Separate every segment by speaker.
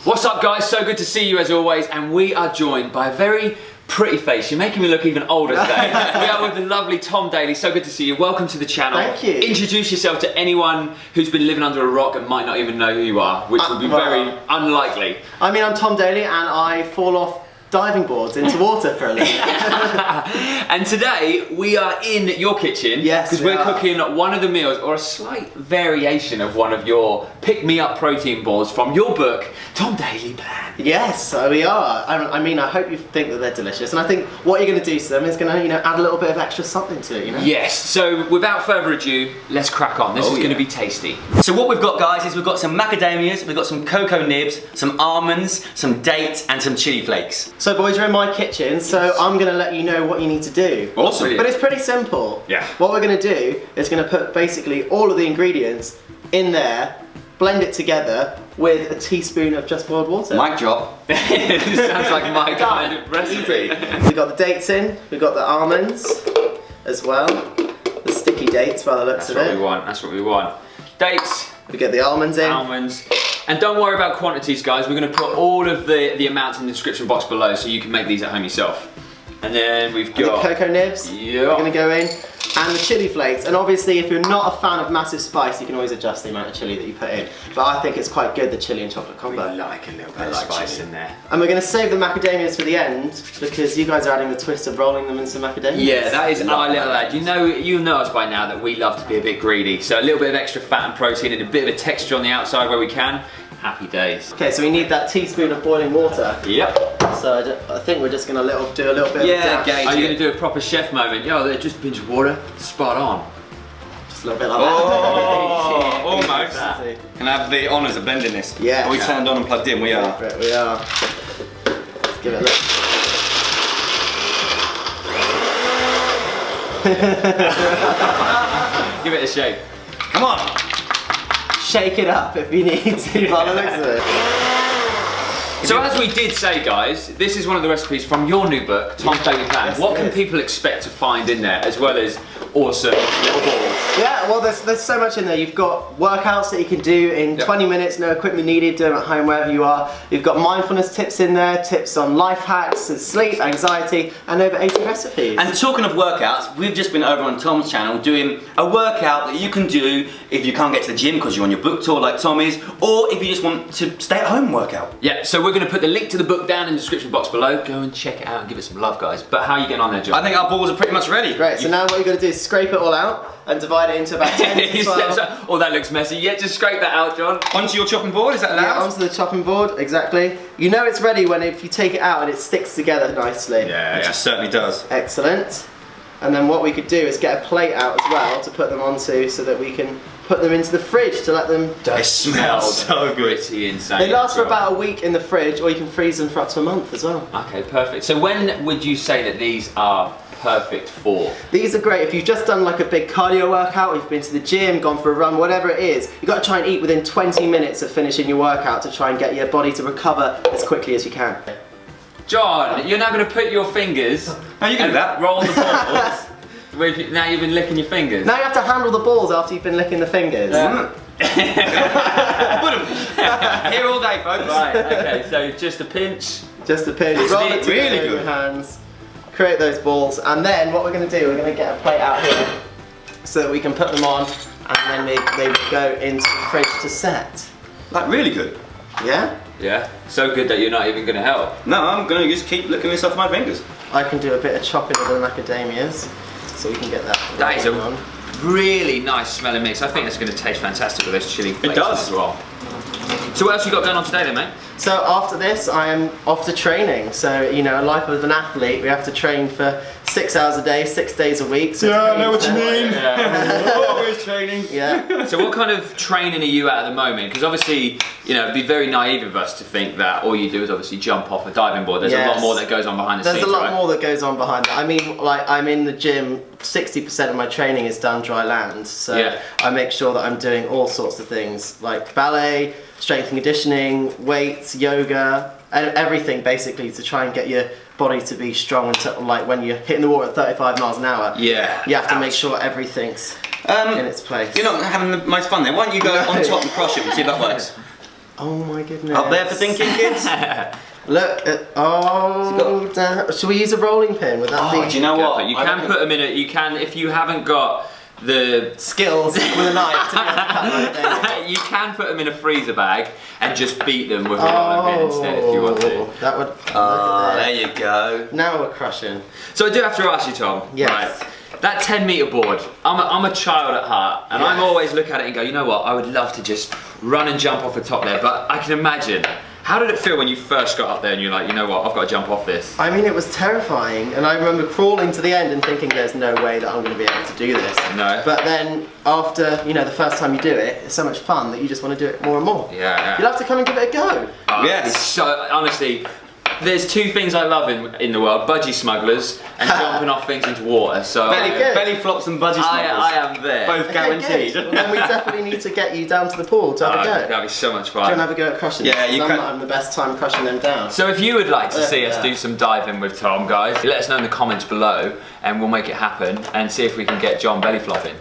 Speaker 1: What's up guys, so good to see you as always, and we are joined by a very pretty face. You're making me look even older today. We are with the lovely Tom Daley, so good to see you. Welcome to the channel.
Speaker 2: Thank you.
Speaker 1: Introduce yourself to anyone who's been living under a rock and might not even know who you are, which would be very unlikely.
Speaker 2: I mean, I'm Tom Daley and I fall off diving boards into water for a living.
Speaker 1: And today we are in your kitchen.
Speaker 2: Yes,
Speaker 1: because we're cooking one of the meals, or a slight variation of one of your pick-me-up protein balls from your book, Tom Daley Plan.
Speaker 2: Yes, so we are. I mean, I hope you think that they're delicious, and I think what you're going to do to them is going to, add a little bit of extra something to it,
Speaker 1: Yes. So without further ado, let's crack on. This is going to be tasty.
Speaker 3: So what we've got, guys, is we've got some macadamias, we've got some cocoa nibs, some almonds, some dates, and some chili flakes.
Speaker 2: So boys, you're in my kitchen, so I'm going to let you know what you need to do.
Speaker 1: Awesome.
Speaker 2: But it's pretty simple.
Speaker 1: Yeah.
Speaker 2: What we're going to do is going to put basically all of the ingredients in there, blend it together with a teaspoon of just boiled water.
Speaker 3: Mic drop.
Speaker 1: It sounds like my kind of recipe.
Speaker 2: We've got the dates in, we've got the almonds as well. The sticky dates by the looks of it.
Speaker 1: That's what we want, that's what we want. Dates.
Speaker 2: We get the almonds in.
Speaker 1: Almonds. And don't worry about quantities, guys. We're going to put all of the amounts in the description box below so you can make these at home yourself. And then we've got
Speaker 2: the cocoa nibs.
Speaker 1: Yeah.
Speaker 2: We're going to go in. And the chili flakes. And obviously, if you're not a fan of massive spice, you can always adjust the amount of chili that you put in. But I think it's quite good, the chili and chocolate combo.
Speaker 1: We like a little bit of spice in there.
Speaker 2: And we're going to save the macadamias for the end because you guys are adding the twist of rolling them in some macadamias.
Speaker 1: Yeah, that is our little ad. You know us by now that we love to be a bit greedy. So a little bit of extra fat and protein and a bit of a texture on the outside where we can. Happy days. Okay,
Speaker 2: so we need that teaspoon of boiling water.
Speaker 1: Yep.
Speaker 2: So I think we're just going to do a little bit of a dash.
Speaker 1: Are you going to do a proper chef moment? Yo, they're just a pinch of water. Spot on.
Speaker 2: Just a little bit like
Speaker 4: that. Almost.
Speaker 2: Exactly.
Speaker 4: Can I have the honours of blending this?
Speaker 2: Yeah.
Speaker 4: Are we turned on and plugged in? We are.
Speaker 2: We are. Let's give it a look.
Speaker 1: Give it a shake.
Speaker 4: Come on.
Speaker 2: Shake it up if you need to, by the looks of it.
Speaker 1: So as we did say, guys, this is one of the recipes from your new book, Tom Daley Plan.
Speaker 2: Yes,
Speaker 1: what can people expect to find in there, as well as awesome little balls?
Speaker 2: Yeah, well there's so much in there. You've got workouts that you can do in 20 minutes, no equipment needed, do them at home wherever you are. You've got mindfulness tips in there, tips on life hacks and sleep, anxiety, and over 80 recipes.
Speaker 3: And talking of workouts, we've just been over on Tom's channel doing a workout that you can do if you can't get to the gym because you're on your book tour like Tom is, or if you just want to stay at home workout.
Speaker 1: Yeah, so we're going to put the link to the book down in the description box below. Go and check it out and give it some love, guys. But how are you getting on there, John?
Speaker 4: I think our balls are pretty much ready.
Speaker 2: Great, so now what you're going to do is scrape it all out and divide it into about 10 to 12.
Speaker 1: Oh, that looks messy. Yeah, just scrape that out, John.
Speaker 4: Onto your chopping board, is that allowed?
Speaker 2: Yeah, onto the chopping board, exactly. You know it's ready when if you take it out and it sticks together nicely.
Speaker 4: Yeah, it certainly does.
Speaker 2: Excellent. And then what we could do is get a plate out as well to put them onto so that we can put them into the fridge to let them...
Speaker 1: They smell
Speaker 4: so good.
Speaker 1: Pretty insane.
Speaker 2: They last for about a week in the fridge, or you can freeze them for up to a month as well.
Speaker 1: Okay, perfect. So when would you say that these are perfect for?
Speaker 2: These are great if you've just done like a big cardio workout, or you've been to the gym, gone for a run, whatever it is. You've got to try and eat within 20 minutes of finishing your workout to try and get your body to recover as quickly as you can.
Speaker 1: John, you're now going to put your fingers...
Speaker 4: How you going to do that?
Speaker 1: Roll the balls. Now you've been licking your fingers.
Speaker 2: Now you have to handle the balls after you've been licking the fingers.
Speaker 4: Here all day, folks.
Speaker 1: Right, okay, so just a pinch.
Speaker 2: Just a pinch.
Speaker 1: Roll it
Speaker 2: really
Speaker 4: good.
Speaker 2: in your hands. Create those balls, and then what we're going to do, we're going to get a plate out here so that we can put them on, and then they go into the fridge to set.
Speaker 4: Like really good.
Speaker 2: Yeah?
Speaker 1: Yeah, so good that you're not even going to help.
Speaker 4: No, I'm going to just keep licking this off my fingers.
Speaker 2: I can do a bit of chopping of the macadamias, so we can get that.
Speaker 1: That is a
Speaker 2: on.
Speaker 1: really nice smelling mix. I think it's going to taste fantastic with those chili flakes
Speaker 4: does.
Speaker 1: as well. So what else you got going on today then, mate?
Speaker 2: So after this, I am off to training. So, a life of an athlete, we have to train for 6 hours a day, 6 days a week. So
Speaker 4: Yeah, I know what you mean.
Speaker 1: Yeah.
Speaker 4: Always training.
Speaker 2: Yeah.
Speaker 1: So what kind of training are you at the moment? Because obviously, it'd be very naive of us to think that all you do is obviously jump off a diving board. There's a lot more that goes on behind the scenes,
Speaker 2: There's a lot
Speaker 1: right?
Speaker 2: more that goes on behind that. I mean, like, I'm in the gym, 60% of my training is done dry land. So
Speaker 1: Yeah.
Speaker 2: I make sure that I'm doing all sorts of things, like ballet, strength and conditioning, weights, yoga, and everything basically to try and get your body to be strong and like when you're hitting the water at 35 miles an hour.
Speaker 1: Yeah.
Speaker 2: You have to make sure everything's in its place.
Speaker 4: You're not having the most fun then. Why don't you go on top and crush him and see if that works?
Speaker 2: Oh my goodness.
Speaker 3: Up there for thinking, kids.
Speaker 2: Look at, oh, damn. Should we use a rolling pin? Would that
Speaker 3: Oh,
Speaker 2: be
Speaker 3: do you know what?
Speaker 1: You can put them in it. You can, if you haven't got the
Speaker 2: skills with a knife to be able to cut right there?
Speaker 1: you can put them in a freezer bag and just beat them with a rolling pin instead if you want to.
Speaker 2: That would.
Speaker 3: Oh, there you go.
Speaker 2: Now we're crushing.
Speaker 1: So I do have to ask you, Tom.
Speaker 2: Yes.
Speaker 1: Right, that 10-metre board. I'm a child at heart, and I'm always look at it and go, you know what? I would love to just run and jump off the top there, but I can imagine. How did it feel when you first got up there and you're like, you know what? I've got to jump off this.
Speaker 2: I mean, it was terrifying, and I remember crawling to the end and thinking, "There's no way that I'm going to be able to do this."
Speaker 1: No.
Speaker 2: But then, after the first time you do it, it's so much fun that you just want to do it more and more.
Speaker 1: Yeah.
Speaker 2: You'll have to come and give it a go.
Speaker 3: Yes.
Speaker 1: It's so honestly, there's two things I love in the world: budgie smugglers and jumping off things into water. So
Speaker 3: Belly flops and budgie smugglers.
Speaker 1: I am there.
Speaker 3: Both
Speaker 2: Okay,
Speaker 3: guaranteed.
Speaker 2: good. Well, then we definitely need to get you down to the pool to have a go.
Speaker 1: That'd be so much
Speaker 2: Do you want
Speaker 1: fun.
Speaker 2: to have a go at crushing?
Speaker 3: Yeah,
Speaker 2: them?
Speaker 3: you
Speaker 2: 'Cause
Speaker 3: can.
Speaker 2: I'm having the best time crushing them down.
Speaker 1: So if you would like to see us
Speaker 2: Yeah.
Speaker 1: do some diving with Tom, guys, let us know in the comments below and we'll make it happen and see if we can get John belly flopping.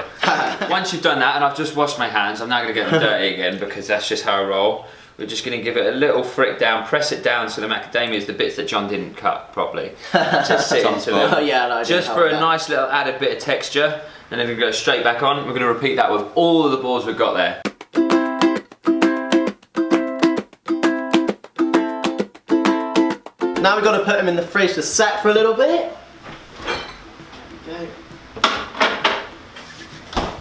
Speaker 1: Once you've done that, and I've just washed my hands, I'm now going to get them dirty again because that's just how I roll. We're just going to give it a little frick down, press it down so the macadamias, the bits that John didn't cut properly, just sit into them.
Speaker 2: Oh yeah, no, I didn't
Speaker 1: Just
Speaker 2: help
Speaker 1: for a
Speaker 2: that.
Speaker 1: nice little added bit of texture, and then we're going to go straight back on. We're going to repeat that with all of the balls we've got there.
Speaker 2: Now we've got to put them in the fridge to set for a little bit. Okay.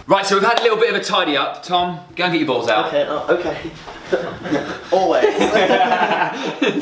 Speaker 1: Right, so we've had a little bit of a tidy up. Tom, go and get your balls out.
Speaker 2: Okay. Oh, okay. Always.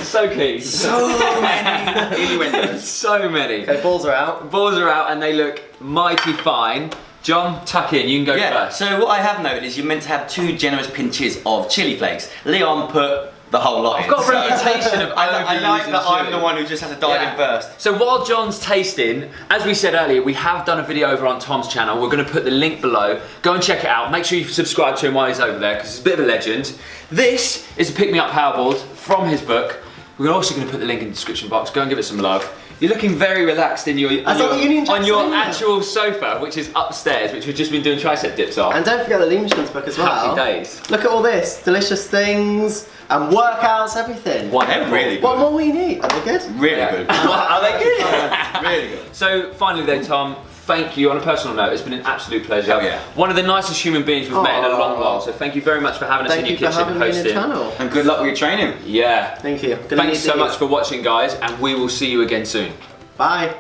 Speaker 1: So keen.
Speaker 3: So many innuendos.
Speaker 1: So many.
Speaker 2: Okay, balls are out.
Speaker 1: Balls are out and they look mighty fine. John, tuck in, you can go
Speaker 3: Yeah,
Speaker 1: first.
Speaker 3: so what I have noted is you're meant to have 2 generous pinches of chili flakes. Leon put the whole lot in.
Speaker 1: I've got a
Speaker 3: so-
Speaker 1: reputation of
Speaker 3: I like
Speaker 1: overusing
Speaker 3: that I'm
Speaker 1: chilli.
Speaker 3: the one who just has to dive in first.
Speaker 1: So while John's tasting, as we said earlier, we have done a video over on Tom's channel. We're going to put the link below. Go and check it out. Make sure you subscribe to him while he's over there because he's a bit of a legend. This is a Pick Me Up Powerballs from his book. We're also going to put the link in the description box. Go and give it some love. You're looking very relaxed in your on your actual sofa, which is upstairs, which we've just been doing tricep dips on.
Speaker 2: And don't forget the Lean Machines book as well.
Speaker 1: Happy days.
Speaker 2: Look at all this. Delicious things and workouts, everything.
Speaker 3: They're really good.
Speaker 2: What more will you need? Are they good?
Speaker 3: Really
Speaker 1: Yeah.
Speaker 3: good. Are they good? Really good.
Speaker 1: So finally though, Tom, thank you on a personal note. It's been an absolute pleasure.
Speaker 3: Oh, yeah.
Speaker 1: One of the nicest human beings we've met in a long
Speaker 2: Aw.
Speaker 1: while. So thank you very much for having us
Speaker 2: Thank
Speaker 1: in
Speaker 2: you
Speaker 1: your
Speaker 2: for
Speaker 1: kitchen
Speaker 2: having me on
Speaker 1: hosting.
Speaker 2: your channel.
Speaker 3: And good luck with your training.
Speaker 1: Yeah.
Speaker 2: Thank you. Gonna
Speaker 1: Thanks
Speaker 2: need
Speaker 1: so
Speaker 2: these.
Speaker 1: much for watching, guys, and we will see you again soon.
Speaker 2: Bye.